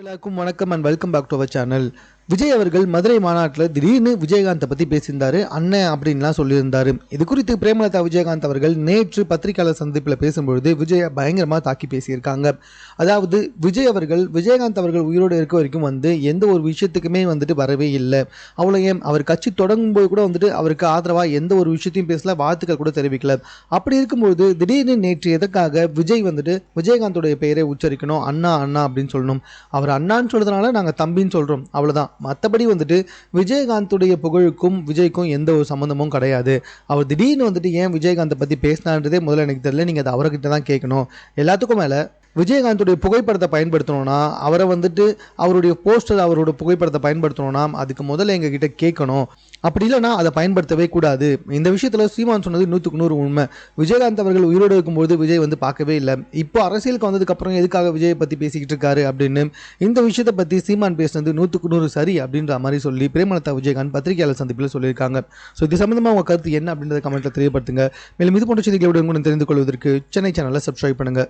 எல்லாருக்கும் வணக்கம் and welcome back to our channel. Vijay அவர்கள் மதுரை மாநாட்டில் திடீர்னு விஜயகாந்தை பற்றி பேசியிருந்தார். அண்ணன் அப்படின்லாம் சொல்லியிருந்தார். இது குறித்து பிரேமலதா விஜயகாந்த் அவர்கள் நேற்று பத்திரிகையாளர் சந்திப்பில் பேசும்பொழுது விஜயை பயங்கரமாக தாக்கி பேசியிருக்காங்க. அதாவது விஜயகாந்த் அவர்கள் உயிரோடு இருக்க வரைக்கும் எந்த ஒரு விஷயத்துக்குமே வரவே இல்லை. அவ்வளோ ஏன் அவர் கட்சி தொடங்கும் போது கூட அவருக்கு ஆதரவாக எந்த ஒரு விஷயத்தையும் பேசல, வாழ்த்துக்கள் கூட தெரிவிக்கல. அப்படி இருக்கும்போது திடீர்னு நேற்று எதற்காக விஜய் விஜயகாந்தோடைய பெயரை உச்சரிக்கணும், அண்ணா அண்ணா அப்படின்னு சொல்லணும். அவர் அண்ணான்னு சொல்றதுனால நாங்கள் தம்பின்னு சொல்கிறோம், அவ்வளோதான். மற்றபடி விஜயகாந்துடைய புகழுக்கும் விஜய்க்கும் எந்த ஒரு சம்மந்தமும் கிடையாது. அவர் திடீர்னு ஏன் விஜயகாந்தை பற்றி பேசினான்றதே முதல்ல எனக்கு தெரியல. நீங்கள் அதை அவர்கிட்ட தான் கேட்கணும். எல்லாத்துக்கும் மேலே விஜயகாந்துடைய புகைப்படத்தை பயன்படுத்தணும்னா அவரை அவருடைய போஸ்டர் அவரோட புகைப்படத்தை பயன்படுத்தணும்னா அதுக்கு முதல்ல எங்ககிட்ட கேட்கணும். அப்படி இல்லைனா அதை பயன்படுத்தவே கூடாது. இந்த விஷயத்தில் சீமான் சொன்னது 100% உண்மை. விஜயகாந்த் அவர்கள் உயிரோடு இருக்கும்போது விஜய் பார்க்கவே இல்லை. இப்போ அரசியலுக்கு வந்ததுக்கப்புறம் எதுக்காக விஜயை பற்றி பேசிக்கிட்டு இருக்காரு அப்படின்னு இந்த விஷயத்தை பற்றி சீமான் பேசுனது 100% சரி அப்படின்ற மாதிரி சொல்லி பிரேமலதா விஜயகாந்த் பத்திரிகையாளர் சந்திப்பில் சொல்லியிருக்காங்க. ஸோ இது சம்பந்தமாக உங்கள் கருத்து என்ன அப்படின்றத கமெண்ட்டில் தெரியப்படுத்துங்க. மேலும் இது போன்ற செய்திகளை தெரிந்து கொள்வதற்கு சென்னை சேனலை சப்ஸ்கிரைப் பண்ணுங்கள்.